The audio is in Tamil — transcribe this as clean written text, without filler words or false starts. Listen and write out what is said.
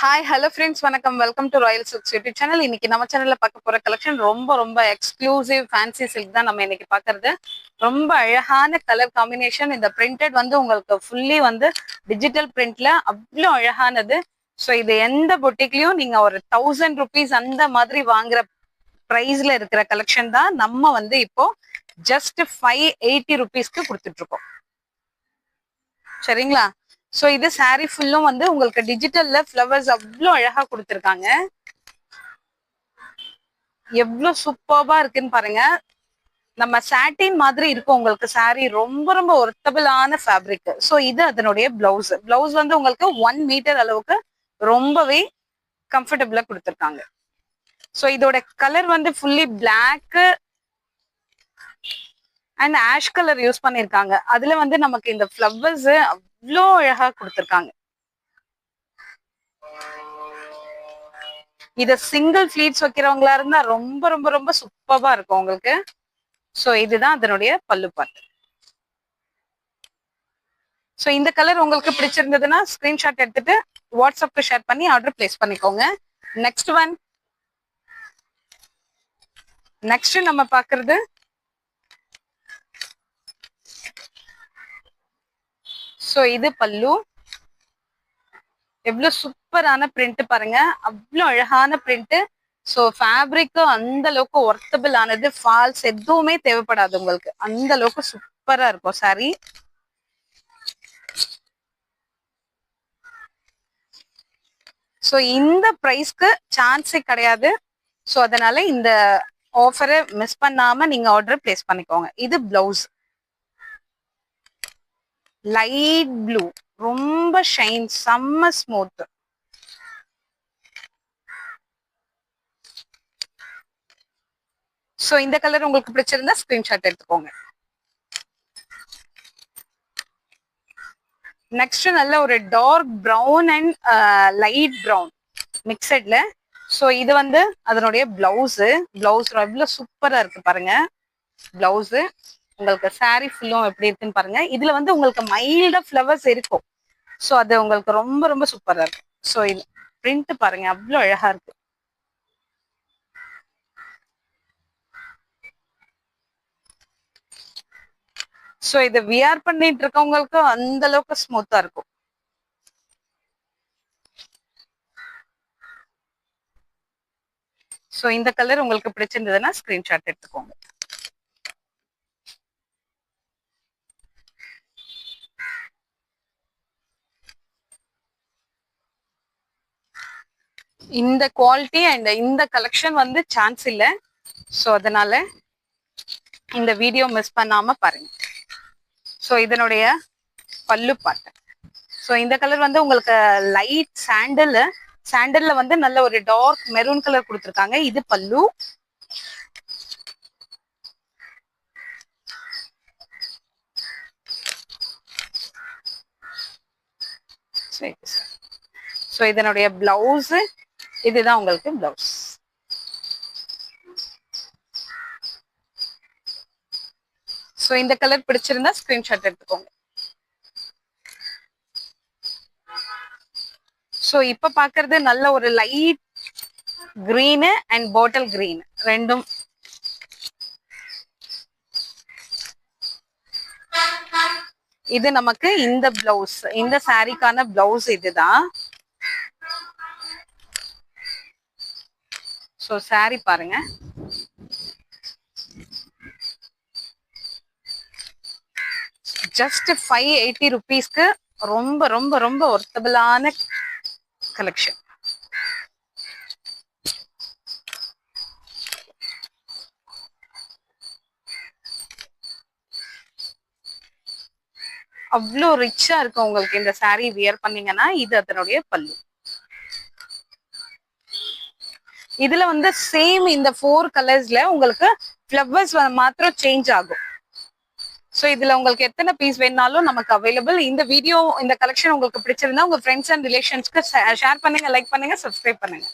ஹாய் ஹலோ ஃப்ரெண்ட்ஸ் வணக்கம் welcome to Royal silks YouTube channel. இன்னைக்கு நம்ம சேனல்ல பார்க்க போற கலெக்ஷன் ரொம்ப எக்ஸ்க்ளூசிவ் ஃபேன்சி சில்க் தான் நம்ம இன்னைக்கு பார்க்கறது. ரொம்ப அழகான கலர் காம்பினேஷன். இந்த பிரிண்டட் வந்து உங்களுக்கு ஃபுல்லி வந்து டிஜிட்டல் பிரிண்ட்ல அவ்வளோ அழகானது. ஸோ இது எந்த பொட்டிக்லயும் நீங்க ஒரு 1000 rupees அந்த மாதிரி வாங்குற பிரைஸ்ல இருக்கிற கலெக்ஷன் தான் நம்ம வந்து இப்போ ஜஸ்ட் 580 rupeesக்கு கொடுத்துட்டு இருக்கோம். சரிங்களா? சோ இது சாரி ஃபுல்லும் வந்து உங்களுக்கு டிஜிட்டல்ல ஃப்ளவர்ஸ் அவ்வளோ அழகா கொடுத்துருக்காங்க. எவ்வளோ சூப்பர்பா இருக்குன்னு பாருங்க. நம்ம சாட்டின் மாதிரி இருக்கும் உங்களுக்கு சாரி. ரொம்ப ஒர்த்தபிளான ஃபேப்ரிக். ஸோ இது அதனுடைய பிளவுஸ் வந்து உங்களுக்கு 1 மீட்டர் அளவுக்கு ரொம்பவே கம்ஃபர்டபுளா கொடுத்துருக்காங்க. ஸோ இதோட கலர் வந்து fully black and ash colour use பண்ணிருக்காங்க. அதுல வந்து நமக்கு இந்த ஃப்ளவர்ஸ் அவ்வளோ அழகா கொடுத்துருக்காங்க. இத சிங்கிள் ஃபிளீட்ஸ் வைக்கிறவங்களா இருந்தா ரொம்ப சூப்பர்பா இருக்கும் உங்களுக்கு. சோ இதுதான் அதனுடைய பல்லு பார்ட். சோ இந்த கலர் உங்களுக்கு பிடிச்சிருந்ததுன்னா ஸ்கிரீன்ஷாட் எடுத்துட்டு வாட்ஸ்அப்க்கு ஷேர் பண்ணி ஆர்டர் பிளேஸ் பண்ணிக்கோங்க. நெக்ஸ்ட் நம்ம பாக்குறது சோ இது பல்லு. எவ்வளவு சூப்பரான பிரிண்ட் பாருங்க. அவ்வளவு அழகான பிரிண்ட். சோ ஃபேப்ரிக்கும் அந்த அளவுக்கு ஒர்த்தபிள் ஆனது. ஃபால்ஸ் எதுவுமே தேவைப்படாது உங்களுக்கு. அந்த அளவுக்கு சூப்பரா இருக்கும் சாரி. சோ இந்த பிரைஸ்க்கு சான்ஸே கிடையாது. சோ அதனால இந்த ஆஃபரை மிஸ் பண்ணாம நீங்க ஆர்டர் பிளேஸ் பண்ணிக்கோங்க. இது பிளவுஸ் லைட் ப்ளூ, ரொம்ப ஷைன், செம்ம ஸ்மூத். சோ இந்த கலர் உங்களுக்கு பிடிச்சிருந்தா ஸ்கிரீன்ஷாட் எடுத்துக்கோங்க. நெக்ஸ்ட் நல்ல ஒரு dark brown and light brown மிக்சட்ல. சோ இது வந்து அதனுடைய பிளவுஸ் எவ்வளவு சூப்பரா இருக்கு பாருங்க. பிளவுஸ் உங்களுக்கு சாரி ஃபுல்லும் எப்படி இருக்குன்னு பாருங்க. இதுல வந்து உங்களுக்கு மைல்டா ஃப்ளவர்ஸ் இருக்கும். சோ அது உங்களுக்கு ரொம்ப சூப்பரா இருக்கு. சோ இது பிரிண்ட் பாருங்க அவ்வளவு அழகா இருக்கு. சோ இதை வியர் பண்ணிட்டு இருக்கவங்களுக்கு அந்த அளவுக்கு ஸ்மூத்தா இருக்கும். சோ இந்த கலர் உங்களுக்கு பிடிச்சிருந்ததுன்னா ஸ்கிரீன்ஷாட் எடுத்துக்கோங்க. இந்த குவாலிட்டி அண்ட் இந்த கலெக்ஷன் வந்து சான்ஸ் இல்லை. ஸோ அதனால இந்த வீடியோ மிஸ் பண்ணாம பாருங்க. ஸோ இதனுடைய பல்லு பாட்டு. ஸோ இந்த கலர் வந்து உங்களுக்கு லைட் சாண்டல்ல வந்து நல்ல ஒரு டார்க் மெரூன் கலர் கொடுத்துருக்காங்க. இது பல்லு. சரி சார். ஸோ இதனுடைய பிளவுஸ் இதுதான் உங்களுக்கு பிளவுஸ். சோ இந்த கலர் பிடிச்சிருந்தா ஸ்கிரீன்ஷாட் எடுத்துக்கோங்க. சோ இப்ப பாக்குறது நல்ல ஒரு light green and bottle green ரெண்டும். இது நமக்கு இந்த பிளவுஸ், இந்த சாரிக்கான பிளவுஸ் இதுதான். சோ சாரி பாருங்க. ஜஸ்ட் 580 rupeesக்கு ரொம்ப ஒர்த்தபிளான கலெக்ஷன். அவ்வளோ ரிச்சா இருக்கும் உங்களுக்கு இந்த சாரி வியர் பண்ணீங்கன்னா. இது அதனுடைய பல்லு. இதுல வந்து சேம் இந்த 4 கலர்ஸ்ல உங்களுக்கு ஃப்ளவர்ஸ் மாத்திரம் சேஞ்ச் ஆகும். ஸோ இதுல உங்களுக்கு எத்தனை பீஸ் வேணாலும் நமக்கு அவைலபிள். இந்த கலெக்ஷன் உங்களுக்கு பிடிச்சிருந்தா உங்க ஃப்ரெண்ட்ஸ் அண்ட் ரிலேஷன்ஸ்க்கு ஷேர் பண்ணுங்க, லைக் பண்ணுங்க, சப்ஸ்கிரைப் பண்ணுங்க.